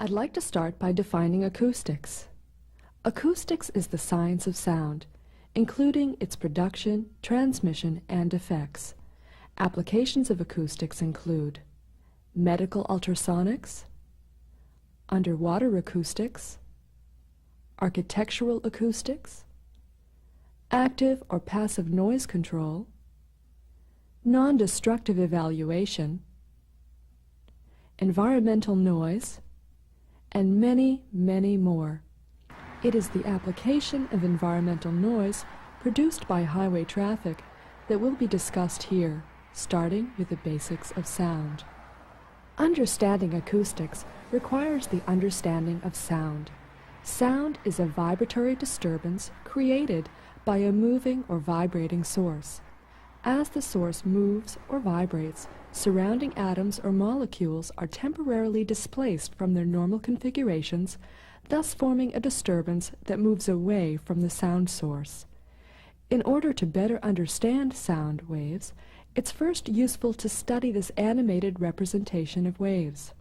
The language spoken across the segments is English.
I'd like to start by defining acoustics. Acoustics is the science of sound, including its production, transmission, and effects. Applications of acoustics include medical ultrasonics, underwater acoustics, architectural acoustics, active or passive noise control, non-destructive evaluation, environmental noise, and many, many more. It is the application of environmental noise produced by highway traffic that will be discussed here, starting with the basics of sound. Understanding acoustics requires the understanding of sound. Sound is a vibratory disturbance created by a moving or vibrating source. As the source moves or vibrates, surrounding atoms or molecules are temporarily displaced from their normal configurations, thus forming a disturbance that moves away from the sound source. In order to better understand sound waves, it's first useful to study this animated representation of waves.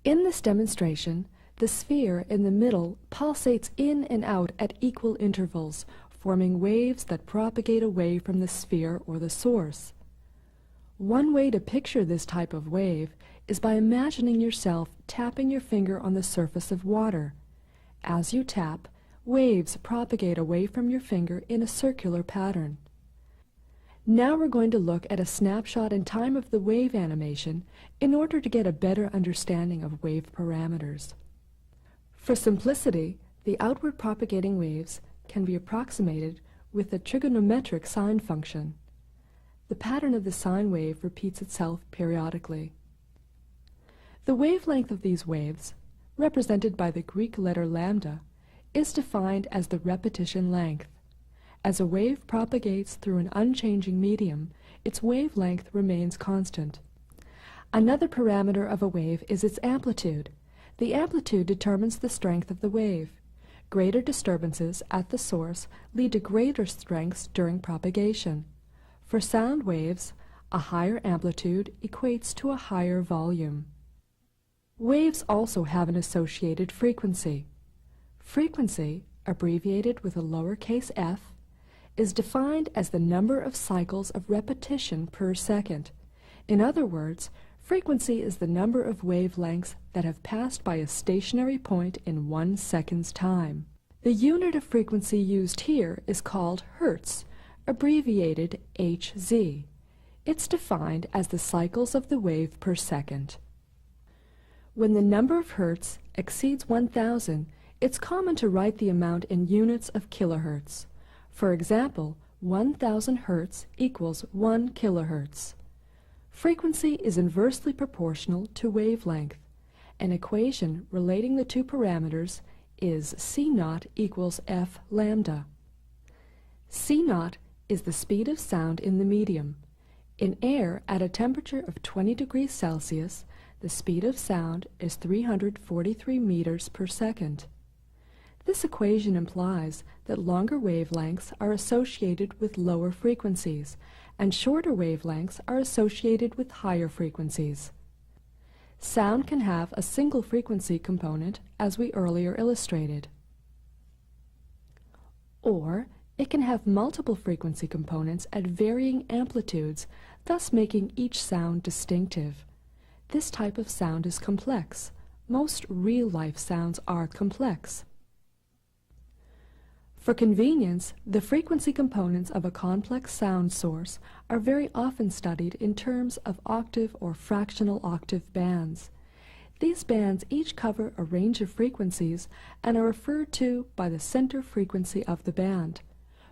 In this demonstration, the sphere in the middle pulsates in and out at equal intervals, forming waves that propagate away from the sphere or the source. One way to picture this type of wave is by imagining yourself tapping your finger on the surface of water. As you tap, waves propagate away from your finger in a circular pattern. Now we're going to look at a snapshot in time of the wave animation in order to get a better understanding of wave parameters. For simplicity, the outward propagating waves can be approximated with a trigonometric sine function. The pattern of the sine wave repeats itself periodically. The wavelength of these waves, represented by the Greek letter lambda, is defined as the repetition length. As a wave propagates through an unchanging medium, its wavelength remains constant. Another parameter of a wave is its amplitude. The amplitude determines the strength of the wave. Greater disturbances at the source lead to greater strengths during propagation. For sound waves, a higher amplitude equates to a higher volume. Waves also have an associated frequency. Frequency, abbreviated with a lowercase f, is defined as the number of cycles of repetition per second. In other words, frequency is the number of wavelengths that have passed by a stationary point in 1 second's time. The unit of frequency used here is called hertz, abbreviated Hz. It's defined as the cycles of the wave per second. When the number of hertz exceeds 1000, it's common to write the amount in units of kilohertz. For example, 1000 hertz equals 1 kilohertz. Frequency is inversely proportional to wavelength. An equation relating the two parameters is C0 equals f lambda. C0 is the speed of sound in the medium. In air at a temperature of 20 degrees Celsius, the speed of sound is 343 meters per second. This equation implies that longer wavelengths are associated with lower frequencies, and shorter wavelengths are associated with higher frequencies. Sound can have a single frequency component, as we earlier illustrated. Or it can have multiple frequency components at varying amplitudes, thus making each sound distinctive. This type of sound is complex. Most real-life sounds are complex. For convenience, the frequency components of a complex sound source are very often studied in terms of octave or fractional octave bands. These bands each cover a range of frequencies and are referred to by the center frequency of the band.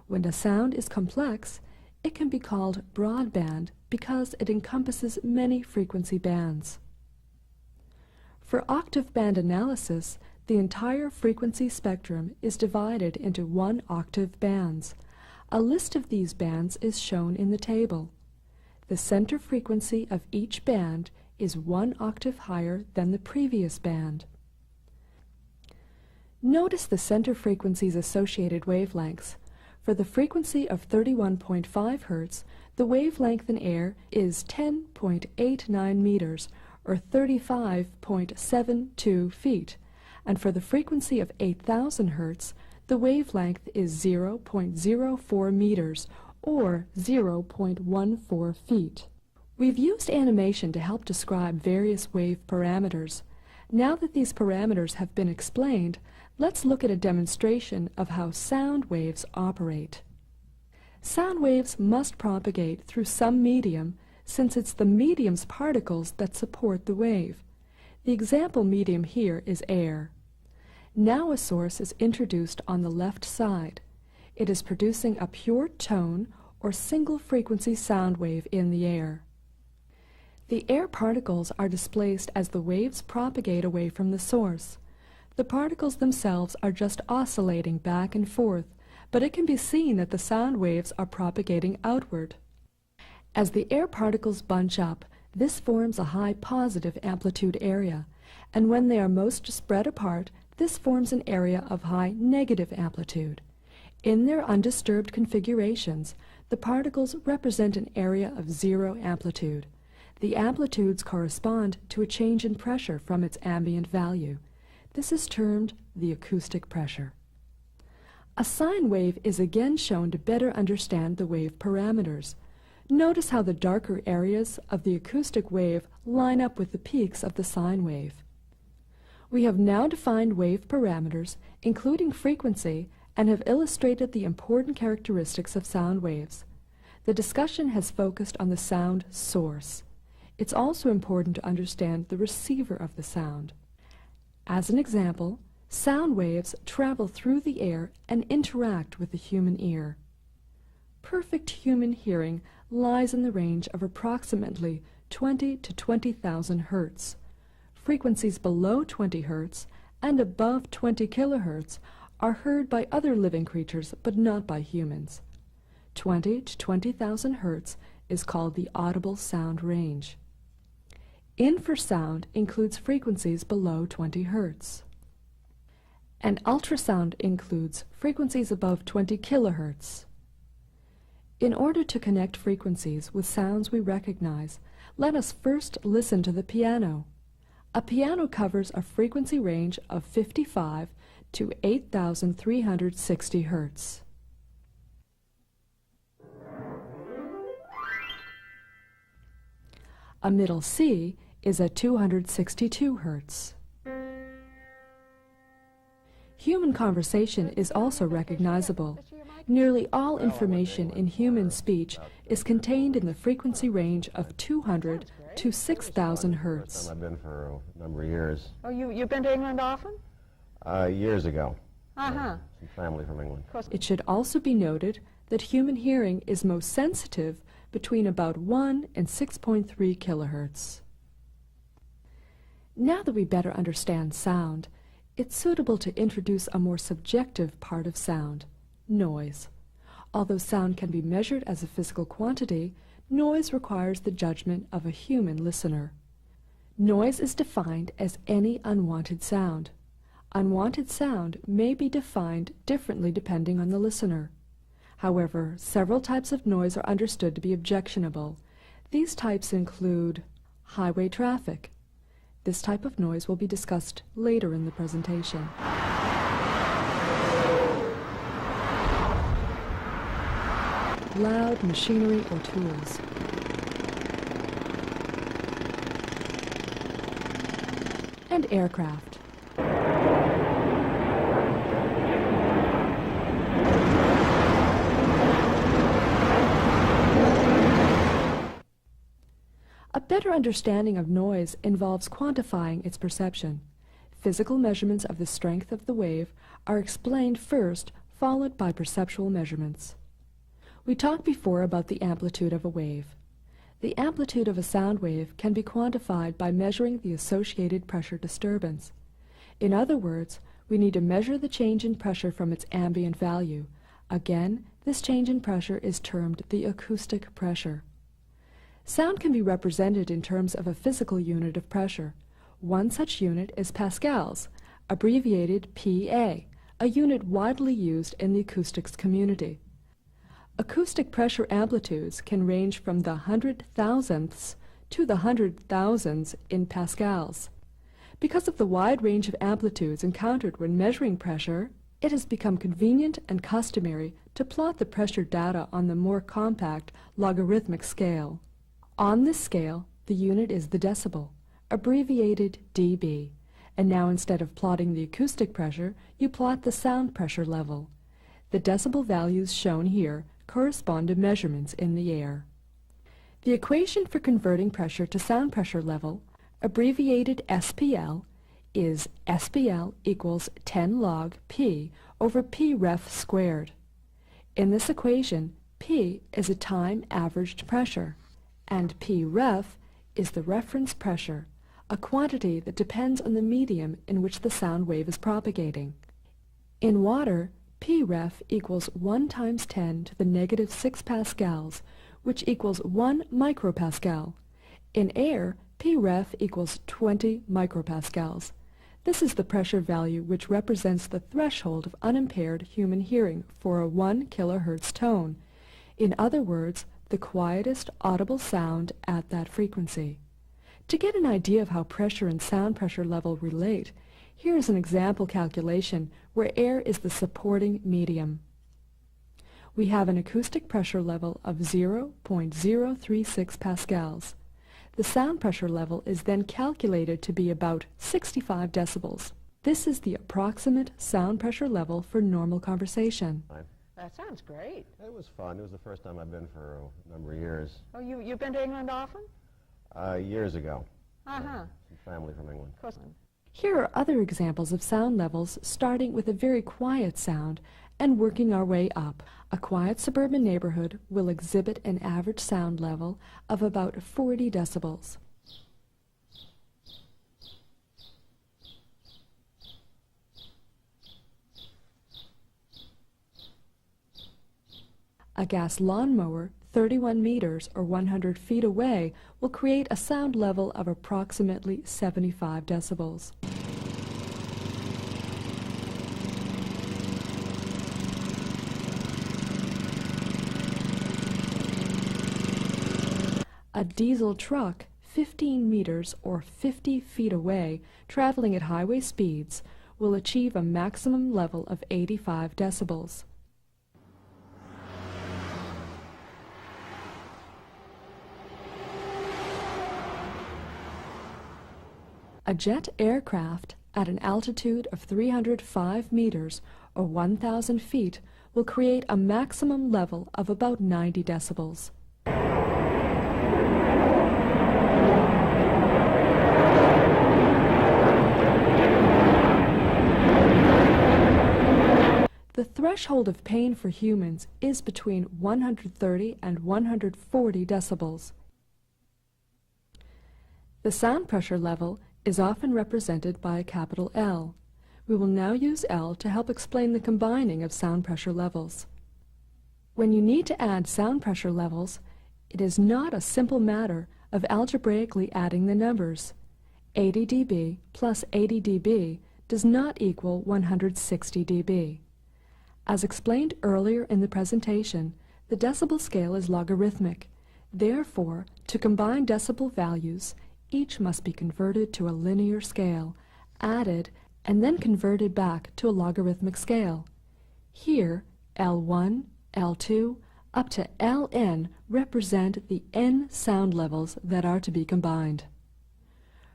When a sound is complex, it can be called broadband because it encompasses many frequency bands. For octave band analysis, the entire frequency spectrum is divided into 1 octave bands. A list of these bands is shown in the table. The center frequency of each band is 1 octave higher than the previous band. Notice the center frequency's associated wavelengths. For the frequency of 31.5 Hz, the wavelength in air is 10.89 meters, or 35.72 feet, and for the frequency of 8,000 Hz, the wavelength is 0.04 meters, or 0.14 feet. We've used animation to help describe various wave parameters. Now that these parameters have been explained, let's look at a demonstration of how sound waves operate. Sound waves must propagate through some medium, since it's the medium's particles that support the wave. The example medium here is air. Now a source is introduced on the left side. It is producing a pure tone or single frequency sound wave in the air. The air particles are displaced as the waves propagate away from the source. The particles themselves are just oscillating back and forth, but it can be seen that the sound waves are propagating outward. As the air particles bunch up, this forms a high positive amplitude area, and when they are most spread apart, this forms an area of high negative amplitude. In their undisturbed configurations, the particles represent an area of zero amplitude. The amplitudes correspond to a change in pressure from its ambient value. This is termed the acoustic pressure. A sine wave is again shown to better understand the wave parameters. Notice how the darker areas of the acoustic wave line up with the peaks of the sine wave. We have now defined wave parameters, including frequency, and have illustrated the important characteristics of sound waves. The discussion has focused on the sound source. It's also important to understand the receiver of the sound. As an example, sound waves travel through the air and interact with the human ear. Perfect human hearing lies in the range of approximately 20 to 20,000 Hertz. Frequencies below 20 Hertz and above 20 kilohertz are heard by other living creatures but not by humans. 20 to 20,000 Hertz is called the audible sound range. Infrasound includes frequencies below 20 Hertz. And ultrasound includes frequencies above 20 kilohertz. In order to connect frequencies with sounds we recognize, let us first listen to the piano. A piano covers a frequency range of 55 to 8,360 Hertz. A middle C is at 262 Hertz. Human conversation is also recognizable. Nearly all information in human speech is contained in the frequency range of 200 to 6,000 Hertz. I've been for a number of years. Oh, you've been to England often? Years ago. Uh-huh. Some family from England. It should also be noted that human hearing is most sensitive between about 1 and 6.3 kilohertz. Now that we better understand sound, it's suitable to introduce a more subjective part of sound, noise. Although sound can be measured as a physical quantity, noise requires the judgment of a human listener. Noise is defined as any unwanted sound. Unwanted sound may be defined differently depending on the listener. However, several types of noise are understood to be objectionable. These types include highway traffic. This type of noise will be discussed later in the presentation. Loud machinery or tools. And aircraft. A better understanding of noise involves quantifying its perception. Physical measurements of the strength of the wave are explained first, followed by perceptual measurements. We talked before about the amplitude of a wave. The amplitude of a sound wave can be quantified by measuring the associated pressure disturbance. In other words, we need to measure the change in pressure from its ambient value. Again, this change in pressure is termed the acoustic pressure. Sound can be represented in terms of a physical unit of pressure. One such unit is pascals, abbreviated PA, a unit widely used in the acoustics community. Acoustic pressure amplitudes can range from the 100,000ths to the 100,000s in pascals. Because of the wide range of amplitudes encountered when measuring pressure, it has become convenient and customary to plot the pressure data on the more compact logarithmic scale. On this scale, the unit is the decibel, abbreviated dB, and now instead of plotting the acoustic pressure, you plot the sound pressure level. The decibel values shown here correspond to measurements in the air. The equation for converting pressure to sound pressure level, abbreviated SPL, is SPL equals 10 log P over P ref squared. In this equation, P is a time averaged pressure, and P ref is the reference pressure, a quantity that depends on the medium in which the sound wave is propagating. In water, P ref equals 1 times 10 to the negative 6 pascals, which equals 1 micropascal. In air, P ref equals 20 micropascals. This is the pressure value which represents the threshold of unimpaired human hearing for a 1 kilohertz tone. In other words, the quietest audible sound at that frequency. To get an idea of how pressure and sound pressure level relate, here is an example calculation where air is the supporting medium. We have an acoustic pressure level of 0.036 pascals. The sound pressure level is then calculated to be about 65 decibels. This is the approximate sound pressure level for normal conversation. Fine. That sounds great. It was fun. It was the first time I've been for a number of years. Oh, you've been to England often? Years ago. Uh-huh. Some family from England. Of course. Here are other examples of sound levels starting with a very quiet sound and working our way up. A quiet suburban neighborhood will exhibit an average sound level of about 40 decibels. A gas lawnmower 31 meters or 100 feet away will create a sound level of approximately 75 decibels. A diesel truck 15 meters or 50 feet away, traveling at highway speeds, will achieve a maximum level of 85 decibels. A jet aircraft at an altitude of 305 meters or 1,000 feet will create a maximum level of about 90 decibels. The threshold of pain for humans is between 130 and 140 decibels. The sound pressure level is often represented by a capital L. We will now use L to help explain the combining of sound pressure levels. When you need to add sound pressure levels, it is not a simple matter of algebraically adding the numbers. 80 dB plus 80 dB does not equal 160 dB. As explained earlier in the presentation, the decibel scale is logarithmic. Therefore, to combine decibel values, each must be converted to a linear scale, added, and then converted back to a logarithmic scale. Here, L1, L2, up to Ln represent the n sound levels that are to be combined.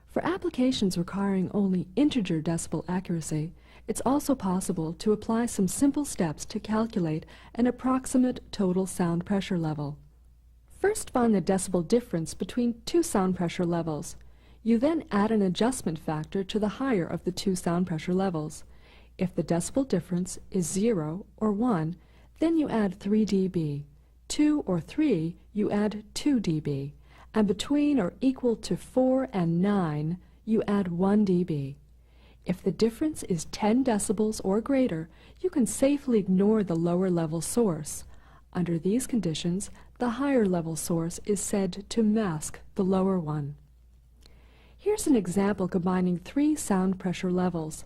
For applications requiring only integer decibel accuracy, it's also possible to apply some simple steps to calculate an approximate total sound pressure level. First, find the decibel difference between two sound pressure levels. You then add an adjustment factor to the higher of the two sound pressure levels. If the decibel difference is 0 or 1, then you add 3 dB. 2 or 3, you add 2 dB. And between or equal to 4 and 9, you add 1 dB. If the difference is 10 decibels or greater, you can safely ignore the lower level source. Under these conditions, the higher level source is said to mask the lower one. Here's an example combining three sound pressure levels.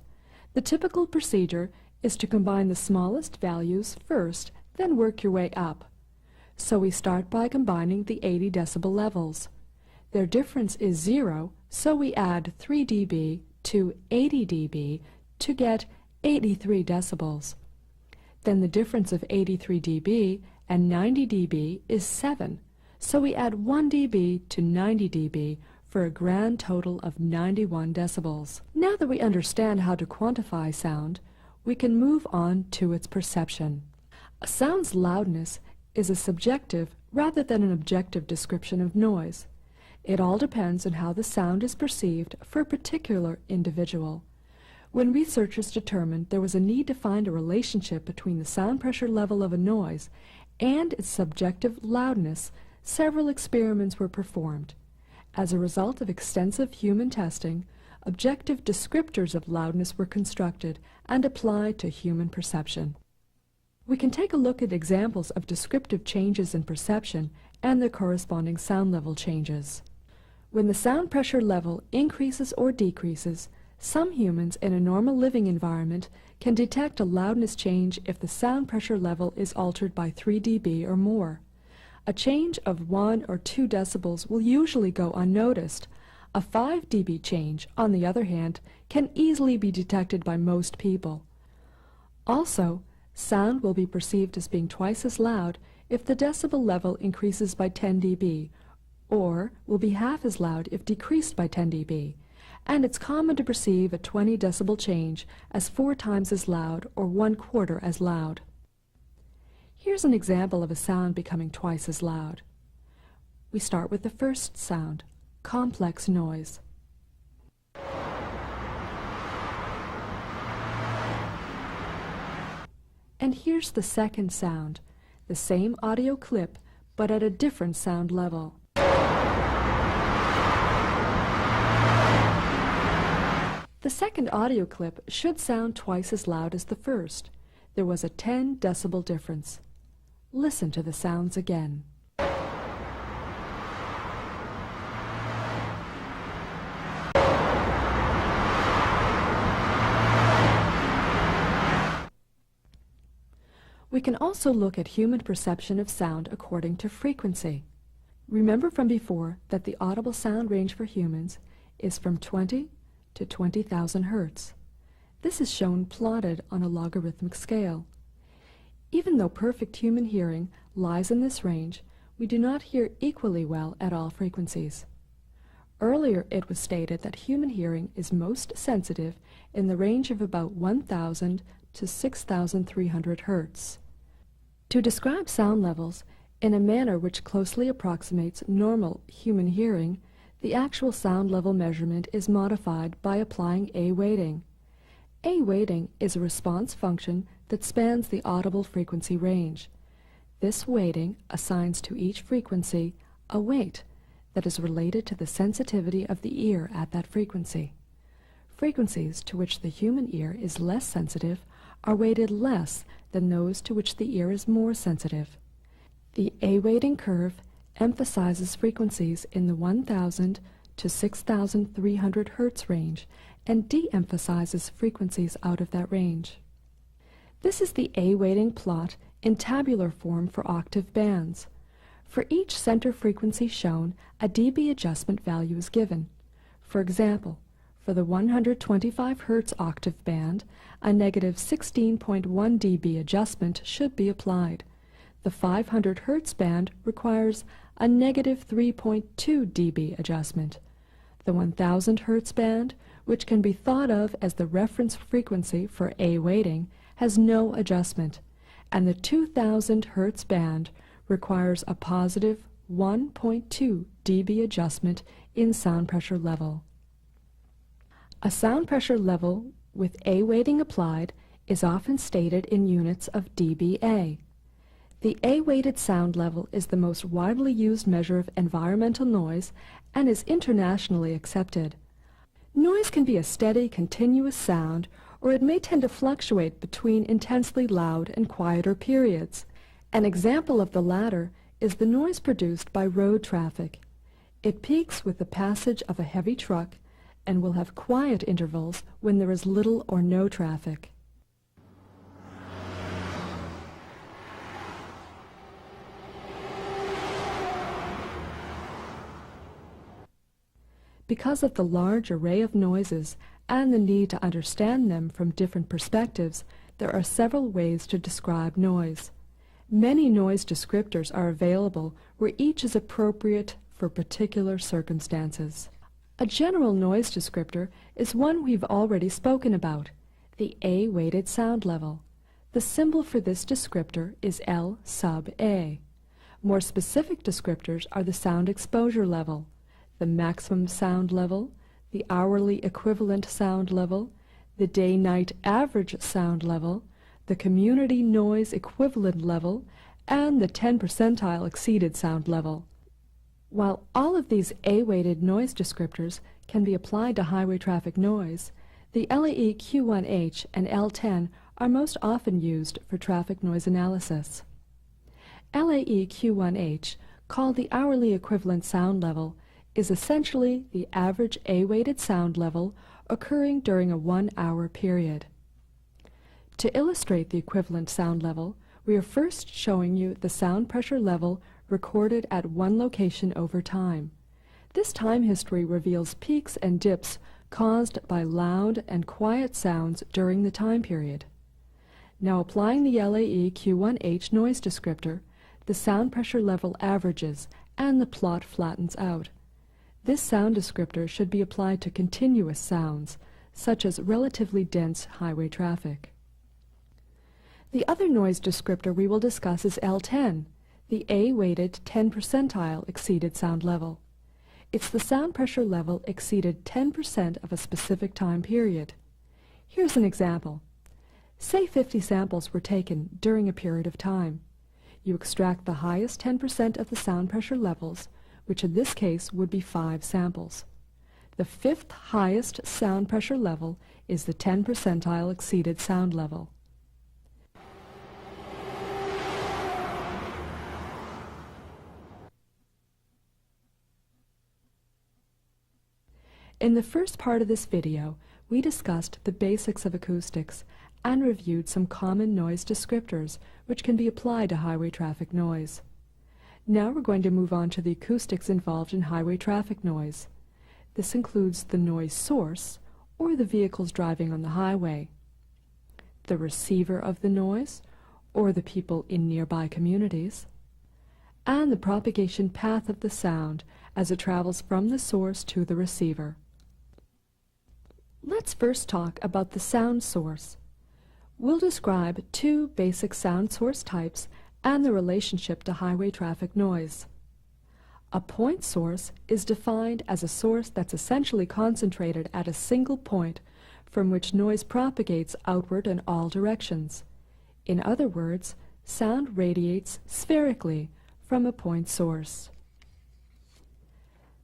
The typical procedure is to combine the smallest values first, then work your way up. So we start by combining the 80 decibel levels. Their difference is 0, so we add 3 dB to 80 dB to get 83 decibels. Then the difference of 83 dB and 90 dB is 7, so we add 1 dB to 90 dB for a grand total of 91 decibels. Now that we understand how to quantify sound, we can move on to its perception. A sound's loudness is a subjective rather than an objective description of noise. It all depends on how the sound is perceived for a particular individual. When researchers determined there was a need to find a relationship between the sound pressure level of a noise and its subjective loudness, several experiments were performed. As a result of extensive human testing, objective descriptors of loudness were constructed and applied to human perception. We can take a look at examples of descriptive changes in perception and their corresponding sound level changes. When the sound pressure level increases or decreases, some humans in a normal living environment can detect a loudness change if the sound pressure level is altered by 3 dB or more. A change of 1 or 2 decibels will usually go unnoticed. A 5 dB change, on the other hand, can easily be detected by most people. Also, sound will be perceived as being twice as loud if the decibel level increases by 10 dB, or will be half as loud if decreased by 10 dB. And it's common to perceive a 20 decibel change as 4 times as loud or 1/4 as loud. Here's an example of a sound becoming twice as loud. We start with the first sound, complex noise. And here's the second sound, the same audio clip, but at a different sound level. The second audio clip should sound twice as loud as the first. There was a 10 decibel difference. Listen to the sounds again. We can also look at human perception of sound according to frequency. Remember from before that the audible sound range for humans is from 20 to 20,000 hertz. This is shown plotted on a logarithmic scale. Even though perfect human hearing lies in this range, we do not hear equally well at all frequencies. Earlier it was stated that human hearing is most sensitive in the range of about 1,000 to 6,300 hertz. To describe sound levels in a manner which closely approximates normal human hearing, the actual sound level measurement is modified by applying A weighting. A weighting is a response function that spans the audible frequency range. This weighting assigns to each frequency a weight that is related to the sensitivity of the ear at that frequency. Frequencies to which the human ear is less sensitive are weighted less than those to which the ear is more sensitive. The A weighting curve emphasizes frequencies in the 1,000 to 6,300 hertz range and de-emphasizes frequencies out of that range. This is the A weighting plot in tabular form for octave bands. For each center frequency shown, a dB adjustment value is given. For example, for the 125 Hz octave band, a negative 16.1 dB adjustment should be applied. The 500 Hz band requires a negative 3.2 dB adjustment. The 1000 Hz band, which can be thought of as the reference frequency for A weighting, has no adjustment, and the 2000 Hz band requires a positive 1.2 dB adjustment in sound pressure level. A sound pressure level with A weighting applied is often stated in units of dBA. The A-weighted sound level is the most widely used measure of environmental noise and is internationally accepted. Noise can be a steady, continuous sound, or it may tend to fluctuate between intensely loud and quieter periods. An example of the latter is the noise produced by road traffic. It peaks with the passage of a heavy truck and will have quiet intervals when there is little or no traffic. Because of the large array of noises and the need to understand them from different perspectives, there are several ways to describe noise. Many noise descriptors are available where each is appropriate for particular circumstances. A general noise descriptor is one we've already spoken about, the A-weighted sound level. The symbol for this descriptor is L sub A. More specific descriptors are the sound exposure level, the maximum sound level, the hourly equivalent sound level, the day-night average sound level, the community noise equivalent level, and the 10 percentile exceeded sound level. While all of these A-weighted noise descriptors can be applied to highway traffic noise, the LAE Q1H and L10 are most often used for traffic noise analysis. LAE Q1H, called the hourly equivalent sound level, is essentially the average A-weighted sound level occurring during a 1-hour period. To illustrate the equivalent sound level, we are first showing you the sound pressure level recorded at one location over time. This time history reveals peaks and dips caused by loud and quiet sounds during the time period. Now applying the LAE Q1H noise descriptor, the sound pressure level averages and the plot flattens out. This sound descriptor should be applied to continuous sounds, such as relatively dense highway traffic. The other noise descriptor we will discuss is L10, the A-weighted 10 percentile exceeded sound level. It's the sound pressure level exceeded 10% of a specific time period. Here's an example. Say 50 samples were taken during a period of time. You extract the highest 10% of the sound pressure levels, which in this case would be 5 samples. The 5th highest sound pressure level is the 10 percentile exceeded sound level. In the first part of this video, we discussed the basics of acoustics and reviewed some common noise descriptors which can be applied to highway traffic noise. Now we're going to move on to the acoustics involved in highway traffic noise. This includes the noise source, or the vehicles driving on the highway, the receiver of the noise, or the people in nearby communities, and the propagation path of the sound as it travels from the source to the receiver. Let's first talk about the sound source. We'll describe 2 basic sound source types and the relationship to highway traffic noise. A point source is defined as a source that's essentially concentrated at a single point from which noise propagates outward in all directions. In other words, sound radiates spherically from a point source.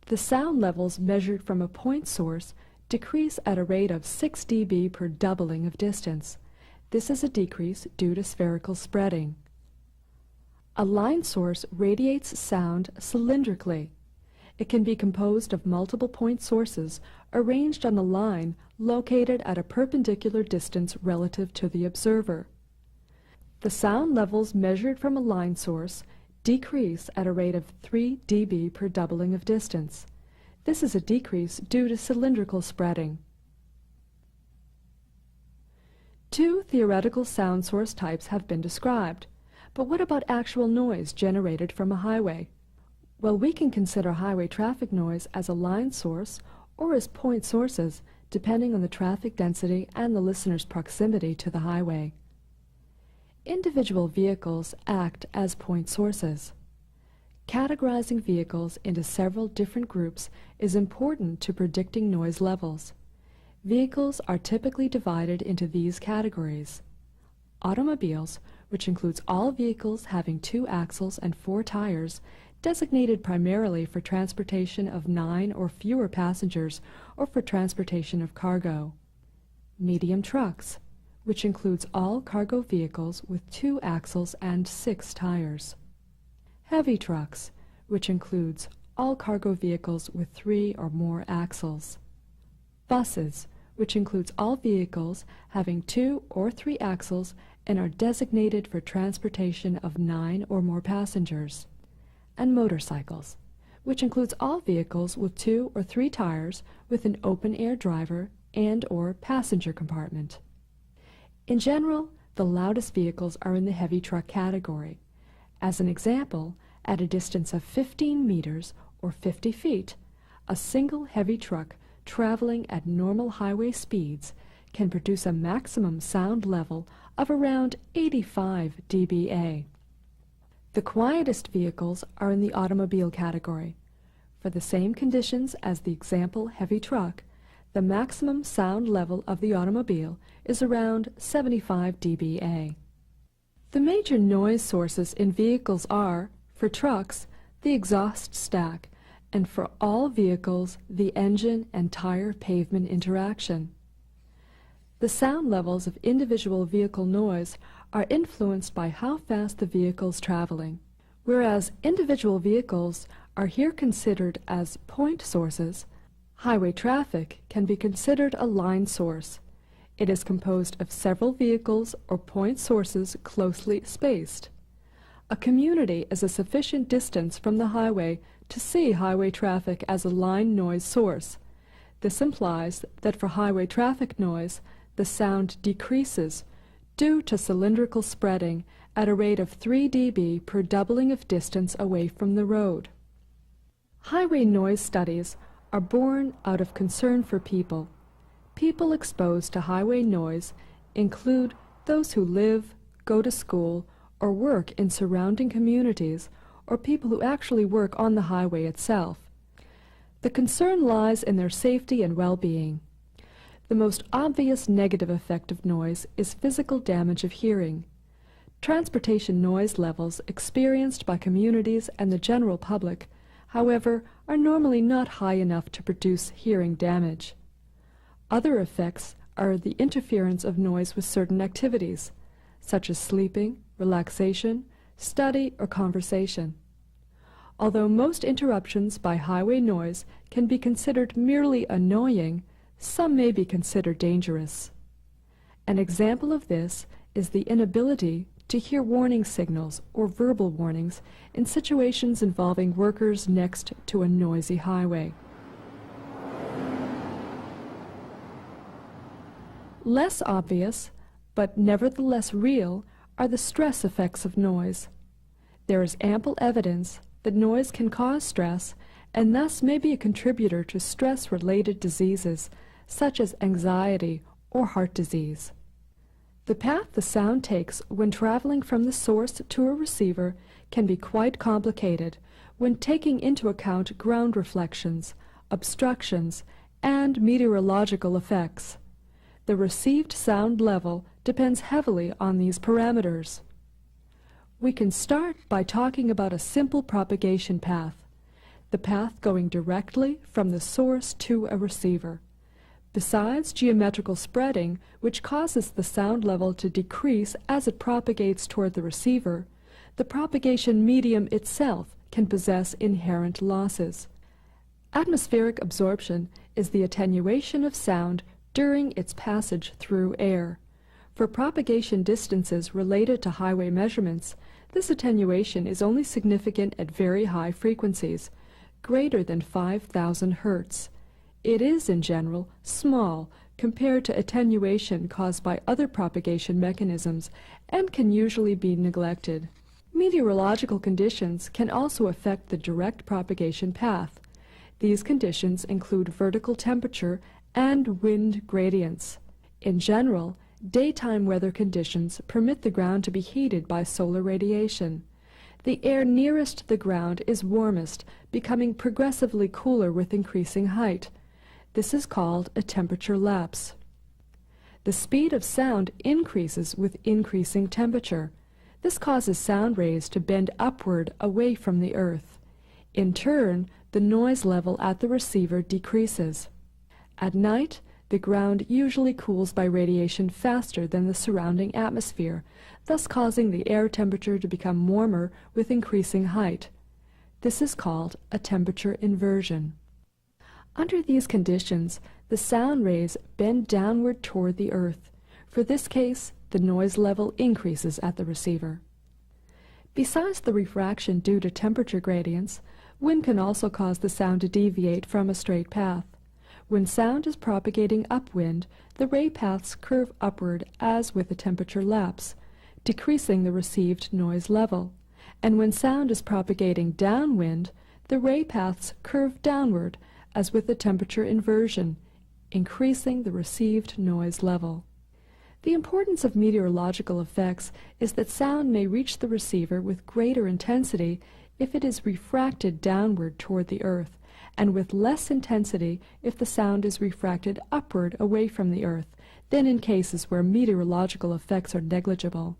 The sound levels measured from a point source decrease at a rate of 6 dB per doubling of distance. This is a decrease due to spherical spreading. A line source radiates sound cylindrically. It can be composed of multiple point sources arranged on a line located at a perpendicular distance relative to the observer. The sound levels measured from a line source decrease at a rate of 3 dB per doubling of distance. This is a decrease due to cylindrical spreading. 2 theoretical sound source types have been described. But what about actual noise generated from a highway? Well, we can consider highway traffic noise as a line source or as point sources, depending on the traffic density and the listener's proximity to the highway. Individual vehicles act as point sources. Categorizing vehicles into several different groups is important to predicting noise levels. Vehicles are typically divided into these categories: automobiles, which includes all vehicles having 2 axles and 4 tires, designated primarily for transportation of 9 or fewer passengers or for transportation of cargo. Medium trucks, which includes all cargo vehicles with 2 axles and 6 tires. Heavy trucks, which includes all cargo vehicles with 3 or more axles. Buses, which includes all vehicles having 2 or 3 axles and are designated for transportation of 9 or more passengers. And motorcycles, which includes all vehicles with 2 or 3 tires with an open-air driver and/or passenger compartment. In general, the loudest vehicles are in the heavy truck category. As an example, at a distance of 15 meters or 50 feet, a single heavy truck traveling at normal highway speeds can produce a maximum sound level of around 85 dBA. The quietest vehicles are in the automobile category. For the same conditions as the example heavy truck, the maximum sound level of the automobile is around 75 dBA. The major noise sources in vehicles are, for trucks, the exhaust stack, and for all vehicles, the engine and tire pavement interaction. The sound levels of individual vehicle noise are influenced by how fast the vehicle is traveling. Whereas individual vehicles are here considered as point sources, highway traffic can be considered a line source. It is composed of several vehicles or point sources closely spaced. A community is a sufficient distance from the highway to see highway traffic as a line noise source. This implies that for highway traffic noise, the sound decreases due to cylindrical spreading at a rate of 3 dB per doubling of distance away from the road. Highway noise studies are born out of concern for people. People exposed to highway noise include those who live, go to school, or work in surrounding communities, or people who actually work on the highway itself. The concern lies in their safety and well-being. The most obvious negative effect of noise is physical damage of hearing. Transportation noise levels experienced by communities and the general public, however, are normally not high enough to produce hearing damage. Other effects are the interference of noise with certain activities, such as sleeping, relaxation, study, or conversation. Although most interruptions by highway noise can be considered merely annoying, some may be considered dangerous. An example of this is the inability to hear warning signals or verbal warnings in situations involving workers next to a noisy highway. Less obvious, but nevertheless real, are the stress effects of noise. There is ample evidence that noise can cause stress and thus may be a contributor to stress-related diseases such as anxiety or heart disease. The path the sound takes when traveling from the source to a receiver can be quite complicated when taking into account ground reflections, obstructions, and meteorological effects. The received sound level depends heavily on these parameters. We can start by talking about a simple propagation path, the path going directly from the source to a receiver. Besides geometrical spreading, which causes the sound level to decrease as it propagates toward the receiver, the propagation medium itself can possess inherent losses. Atmospheric absorption is the attenuation of sound during its passage through air. For propagation distances related to highway measurements, this attenuation is only significant at very high frequencies, greater than 5,000 Hz. It is, in general, small compared to attenuation caused by other propagation mechanisms and can usually be neglected. Meteorological conditions can also affect the direct propagation path. These conditions include vertical temperature and wind gradients. In general, daytime weather conditions permit the ground to be heated by solar radiation. The air nearest the ground is warmest, becoming progressively cooler with increasing height. This is called a temperature lapse. The speed of sound increases with increasing temperature. This causes sound rays to bend upward away from the earth. In turn, the noise level at the receiver decreases. At night, the ground usually cools by radiation faster than the surrounding atmosphere, thus causing the air temperature to become warmer with increasing height. This is called a temperature inversion. Under these conditions, the sound rays bend downward toward the earth. For this case, the noise level increases at the receiver. Besides the refraction due to temperature gradients, Wind can also cause the sound to deviate from a straight path. When sound is propagating upwind, the ray paths curve upward as with a temperature lapse, decreasing the received noise level. And when sound is propagating downwind, the ray paths curve downward as with a temperature inversion, increasing the received noise level. The importance of meteorological effects is that sound may reach the receiver with greater intensity if it is refracted downward toward the earth, and with less intensity if the sound is refracted upward away from the earth, than in cases where meteorological effects are negligible.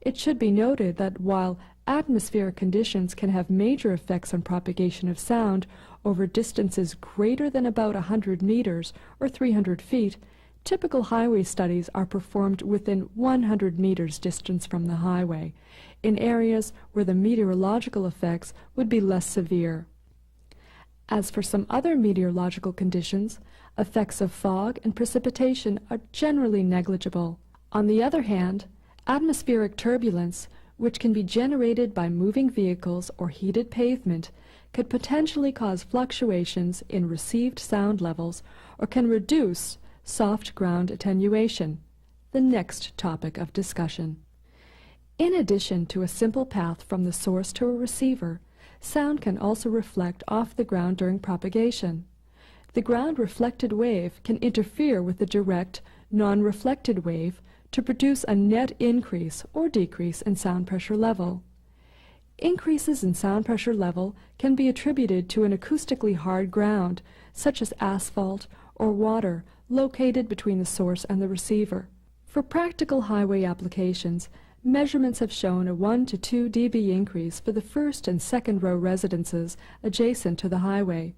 It should be noted that while atmospheric conditions can have major effects on propagation of sound over distances greater than about 100 meters or 300 feet, typical highway studies are performed within 100 meters distance from the highway, in areas where the meteorological effects would be less severe. As for some other meteorological conditions, effects of fog and precipitation are generally negligible. On the other hand, atmospheric turbulence, which can be generated by moving vehicles or heated pavement, could potentially cause fluctuations in received sound levels or can reduce soft ground attenuation, the next topic of discussion. In addition to a simple path from the source to a receiver, sound can also reflect off the ground during propagation. The ground-reflected wave can interfere with the direct, non-reflected wave to produce a net increase or decrease in sound pressure level. Increases in sound pressure level can be attributed to an acoustically hard ground, such as asphalt or water, located between the source and the receiver. For practical highway applications, measurements have shown a 1 to 2 dB increase for the first and second row residences adjacent to the highway.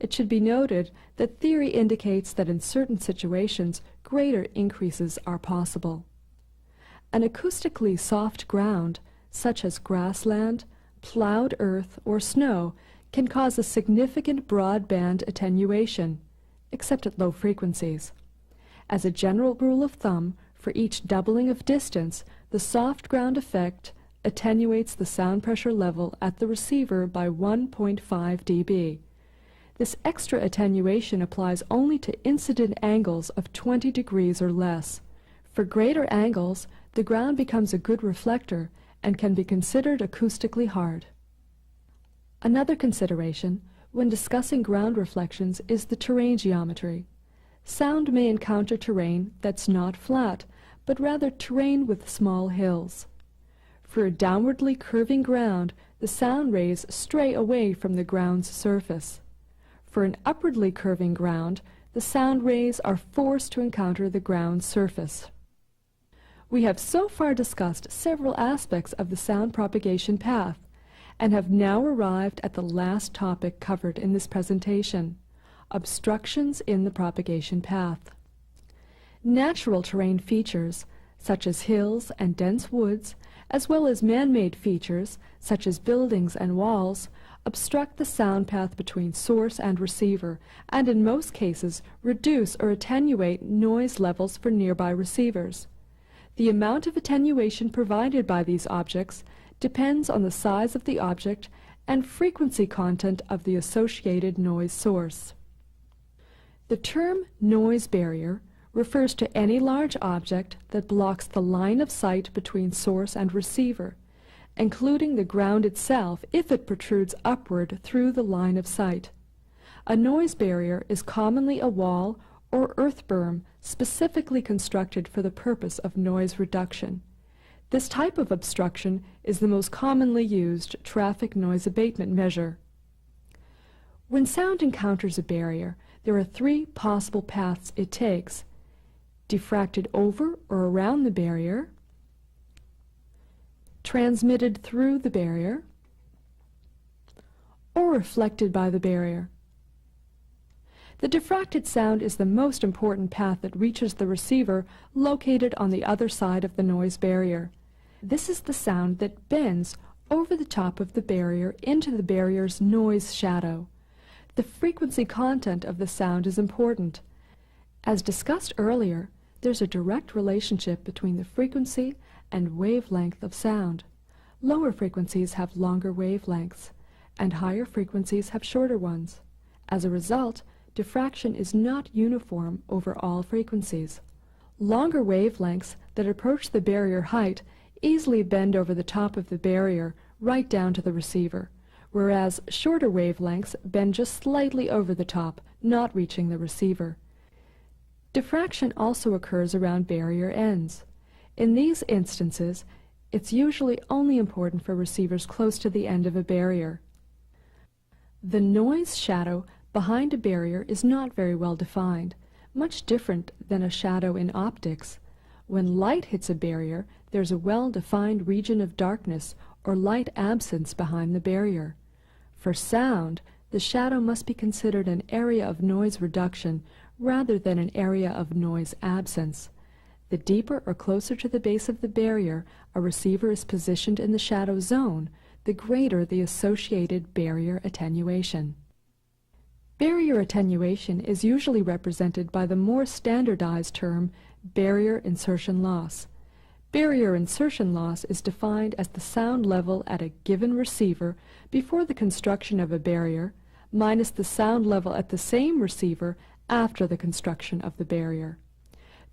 It should be noted that theory indicates that in certain situations, greater increases are possible. An acoustically soft ground, such as grassland, plowed earth, or snow, can cause a significant broadband attenuation, except at low frequencies. As a general rule of thumb, for each doubling of distance, the soft ground effect attenuates the sound pressure level at the receiver by 1.5 dB. This extra attenuation applies only to incident angles of 20 degrees or less. For greater angles, the ground becomes a good reflector and can be considered acoustically hard. Another consideration when discussing ground reflections is the terrain geometry. Sound may encounter terrain that's not flat, but rather terrain with small hills. For a downwardly curving ground, the sound rays stray away from the ground's surface. For an upwardly curving ground, the sound rays are forced to encounter the ground's surface. We have so far discussed several aspects of the sound propagation path, and have now arrived at the last topic covered in this presentation: obstructions in the propagation path. Natural terrain features, such as hills and dense woods, as well as man-made features, such as buildings and walls, obstruct the sound path between source and receiver, and in most cases reduce or attenuate noise levels for nearby receivers. The amount of attenuation provided by these objects depends on the size of the object and frequency content of the associated noise source. The term noise barrier refers to any large object that blocks the line of sight between source and receiver, including the ground itself if it protrudes upward through the line of sight. A noise barrier is commonly a wall or earth berm specifically constructed for the purpose of noise reduction. This type of obstruction is the most commonly used traffic noise abatement measure. When sound encounters a barrier, there are three possible paths it takes: diffracted over or around the barrier, transmitted through the barrier, or reflected by the barrier. The diffracted sound is the most important path that reaches the receiver located on the other side of the noise barrier. This is the sound that bends over the top of the barrier into the barrier's noise shadow. The frequency content of the sound is important. As discussed earlier, there's a direct relationship between the frequency and wavelength of sound. Lower frequencies have longer wavelengths, and higher frequencies have shorter ones. As a result, diffraction is not uniform over all frequencies. Longer wavelengths that approach the barrier height easily bend over the top of the barrier right down to the receiver, whereas shorter wavelengths bend just slightly over the top, not reaching the receiver. Diffraction also occurs around barrier ends. In these instances, it's usually only important for receivers close to the end of a barrier. The noise shadow behind a barrier is not very well defined, much different than a shadow in optics. When light hits a barrier, there's a well-defined region of darkness or light absence behind the barrier. For sound, the shadow must be considered an area of noise reduction rather than an area of noise absence. The deeper or closer to the base of the barrier a receiver is positioned in the shadow zone, the greater the associated barrier attenuation. Barrier attenuation is usually represented by the more standardized term barrier insertion loss. Barrier insertion loss is defined as the sound level at a given receiver before the construction of a barrier minus the sound level at the same receiver after the construction of the barrier.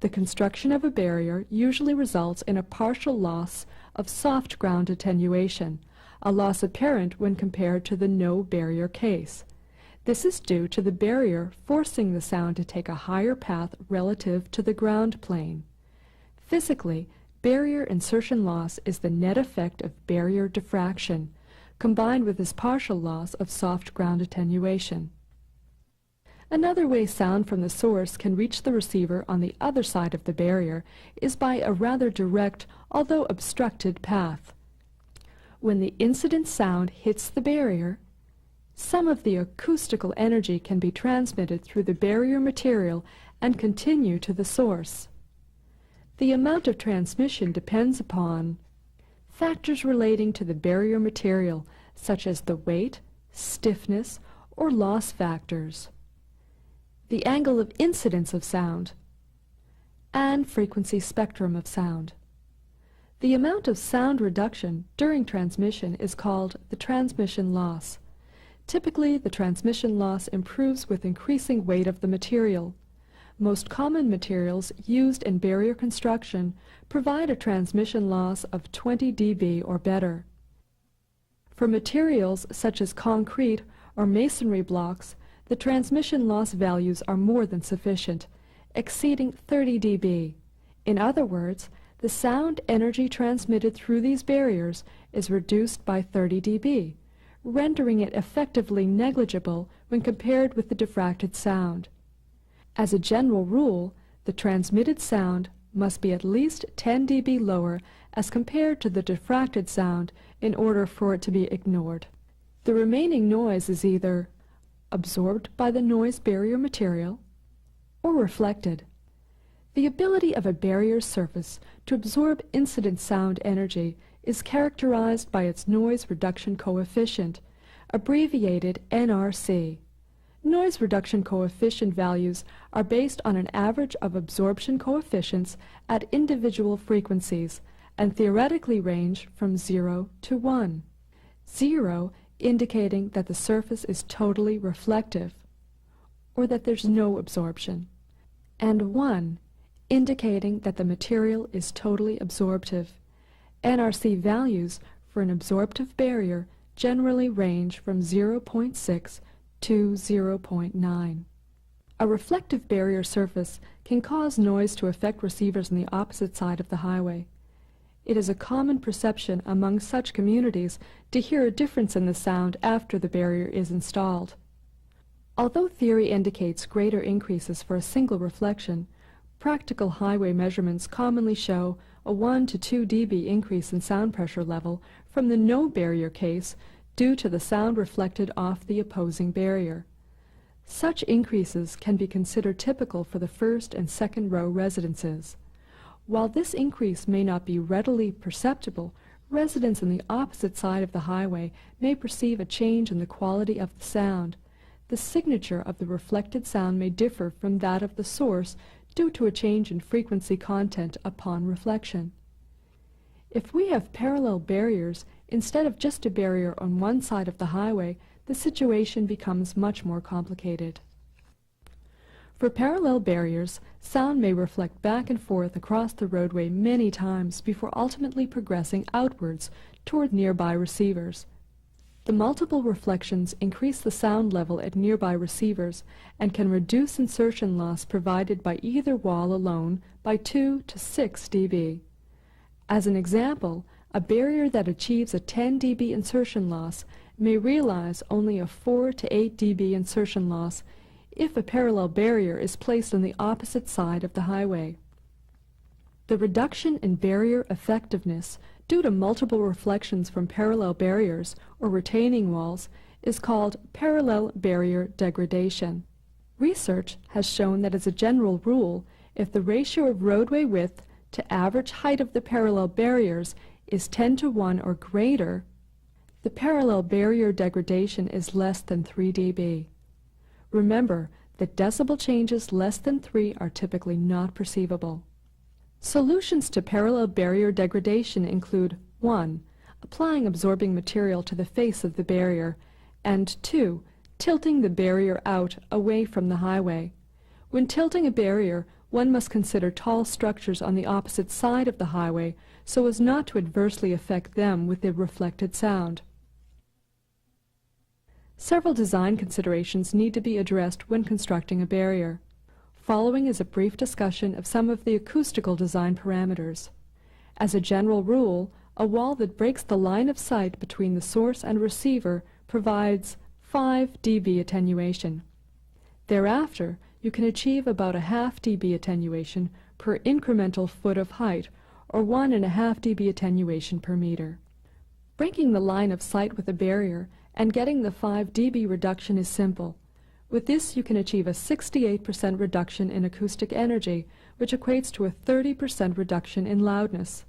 The construction of a barrier usually results in a partial loss of soft ground attenuation, a loss apparent when compared to the no barrier case. This is due to the barrier forcing the sound to take a higher path relative to the ground plane. Physically, barrier insertion loss is the net effect of barrier diffraction, combined with this partial loss of soft ground attenuation. Another way sound from the source can reach the receiver on the other side of the barrier is by a rather direct, although obstructed, path. When the incident sound hits the barrier, some of the acoustical energy can be transmitted through the barrier material and continue to the source. The amount of transmission depends upon factors relating to the barrier material, such as the weight, stiffness, or loss factors, the angle of incidence of sound, and frequency spectrum of sound. The amount of sound reduction during transmission is called the transmission loss. Typically, the transmission loss improves with increasing weight of the material. Most common materials used in barrier construction provide a transmission loss of 20 dB or better. For materials such as concrete or masonry blocks, the transmission loss values are more than sufficient, exceeding 30 dB. In other words, the sound energy transmitted through these barriers is reduced by 30 dB, rendering it effectively negligible when compared with the diffracted sound. As a general rule, the transmitted sound must be at least 10 dB lower as compared to the diffracted sound in order for it to be ignored. The remaining noise is either absorbed by the noise barrier material or reflected. The ability of a barrier surface to absorb incident sound energy is characterized by its noise reduction coefficient, abbreviated NRC. Noise reduction coefficient values are based on an average of absorption coefficients at individual frequencies and theoretically range from 0 to 1. 0 indicating that the surface is totally reflective, or that there's no absorption, and 1 indicating that the material is totally absorptive. NRC values for an absorptive barrier generally range from 0.6 to 0.9. A reflective barrier surface can cause noise to affect receivers on the opposite side of the highway. It is a common perception among such communities to hear a difference in the sound after the barrier is installed. Although theory indicates greater increases for a single reflection, practical highway measurements commonly show a 1 to 2 dB increase in sound pressure level from the no barrier case due to the sound reflected off the opposing barrier. Such increases can be considered typical for the first and second row residences. While this increase may not be readily perceptible, residents on the opposite side of the highway may perceive a change in the quality of the sound. The signature of the reflected sound may differ from that of the source due to a change in frequency content upon reflection. If we have parallel barriers instead of just a barrier on one side of the highway, the situation becomes much more complicated. For parallel barriers, sound may reflect back and forth across the roadway many times before ultimately progressing outwards toward nearby receivers. The multiple reflections increase the sound level at nearby receivers and can reduce insertion loss provided by either wall alone by 2 to 6 dB. As an example, a barrier that achieves a 10 dB insertion loss may realize only a 4 to 8 dB insertion loss if a parallel barrier is placed on the opposite side of the highway. The reduction in barrier effectiveness due to multiple reflections from parallel barriers or retaining walls is called parallel barrier degradation. Research has shown that as a general rule, if the ratio of roadway width to average height of the parallel barriers is 10 to 1 or greater, the parallel barrier degradation is less than 3 dB. Remember that decibel changes less than 3 are typically not perceivable. Solutions to parallel barrier degradation include 1. Applying absorbing material to the face of the barrier, and 2. Tilting the barrier out away from the highway. When tilting a barrier, one must consider tall structures on the opposite side of the highway so as not to adversely affect them with the reflected sound. Several design considerations need to be addressed when constructing a barrier. Following is a brief discussion of some of the acoustical design parameters. As a general rule, a wall that breaks the line of sight between the source and receiver provides 5 dB attenuation. Thereafter, you can achieve about a half dB attenuation per incremental foot of height, or 1.5 dB attenuation per meter. Breaking the line of sight with a barrier and getting the 5 dB reduction is simple. With this, you can achieve a 68% reduction in acoustic energy, which equates to a 30% reduction in loudness.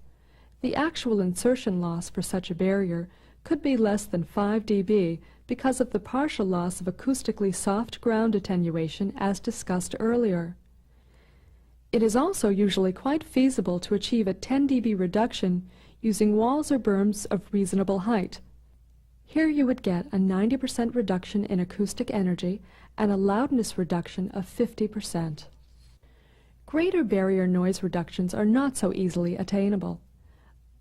The actual insertion loss for such a barrier could be less than 5 dB because of the partial loss of acoustically soft ground attenuation as discussed earlier. It is also usually quite feasible to achieve a 10 dB reduction using walls or berms of reasonable height. Here you would get a 90% reduction in acoustic energy and a loudness reduction of 50%. Greater barrier noise reductions are not so easily attainable.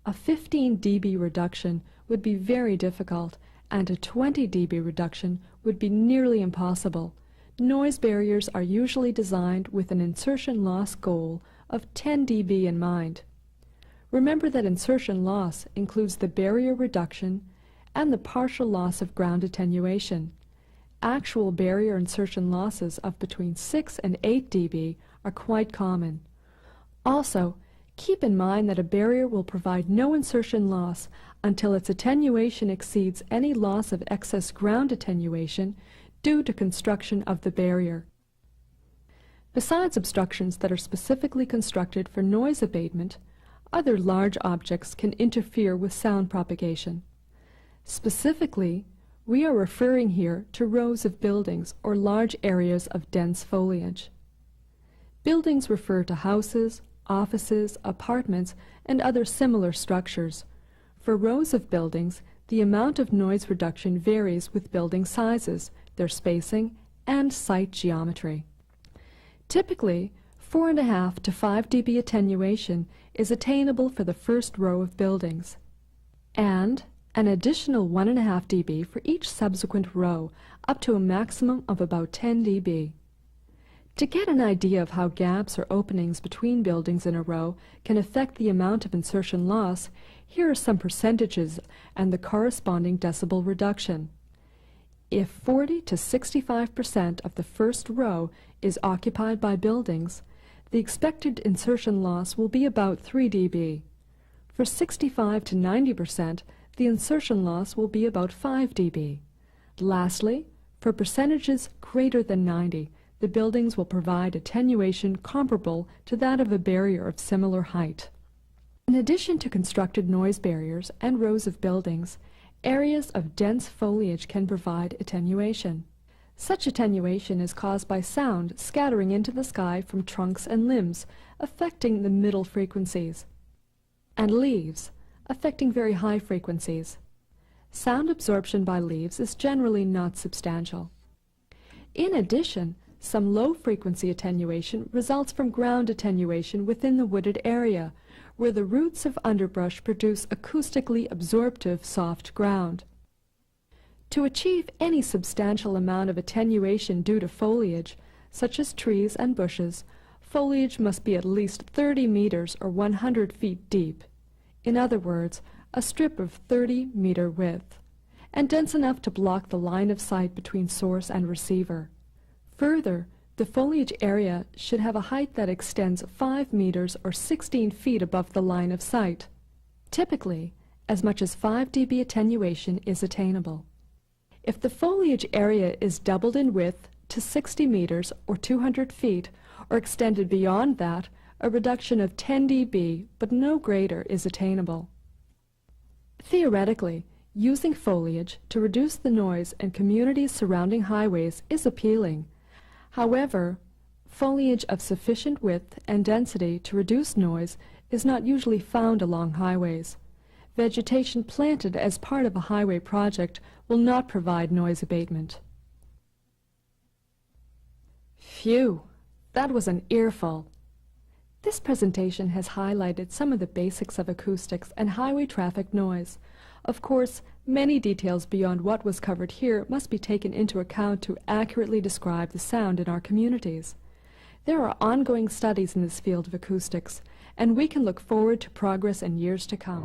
A 15 dB reduction would be very difficult, and a 20 dB reduction would be nearly impossible. Noise barriers are usually designed with an insertion loss goal of 10 dB in mind. Remember that insertion loss includes the barrier reduction and the partial loss of ground attenuation. Actual barrier insertion losses of between 6 and 8 dB are quite common. Also, keep in mind that a barrier will provide no insertion loss until its attenuation exceeds any loss of excess ground attenuation due to construction of the barrier. Besides obstructions that are specifically constructed for noise abatement, other large objects can interfere with sound propagation. Specifically, we are referring here to rows of buildings or large areas of dense foliage. Buildings refer to houses, offices, apartments, and other similar structures. For rows of buildings, the amount of noise reduction varies with building sizes, their spacing, and site geometry. Typically, 4.5 to 5 dB attenuation is attainable for the first row of buildings, and an additional 1.5 dB for each subsequent row, up to a maximum of about 10 dB. To get an idea of how gaps or openings between buildings in a row can affect the amount of insertion loss, here are some percentages and the corresponding decibel reduction. If 40 to 65% of the first row is occupied by buildings, the expected insertion loss will be about 3 dB. For 65 to 90%, the insertion loss will be about 5 dB. Lastly, for percentages greater than 90, the buildings will provide attenuation comparable to that of a barrier of similar height. In addition to constructed noise barriers and rows of buildings, areas of dense foliage can provide attenuation. Such attenuation is caused by sound scattering into the sky from trunks and limbs, affecting the middle frequencies. And leaves, affecting very high frequencies. Sound absorption by leaves is generally not substantial. In addition, some low-frequency attenuation results from ground attenuation within the wooded area, where the roots of underbrush produce acoustically absorptive soft ground. To achieve any substantial amount of attenuation due to foliage, such as trees and bushes, foliage must be at least 30 meters or 100 feet deep. In other words, a strip of 30-meter width, and dense enough to block the line of sight between source and receiver. Further, the foliage area should have a height that extends 5 meters or 16 feet above the line of sight. Typically, as much as 5 dB attenuation is attainable. If the foliage area is doubled in width to 60 meters or 200 feet, or extended beyond that, a reduction of 10 dB, but no greater, is attainable. Theoretically, using foliage to reduce the noise in communities surrounding highways is appealing. However, foliage of sufficient width and density to reduce noise is not usually found along highways. Vegetation planted as part of a highway project will not provide noise abatement. Phew, that was an earful. This presentation has highlighted some of the basics of acoustics and highway traffic noise. Of course, many details beyond what was covered here must be taken into account to accurately describe the sound in our communities. There are ongoing studies in this field of acoustics, and we can look forward to progress in years to come.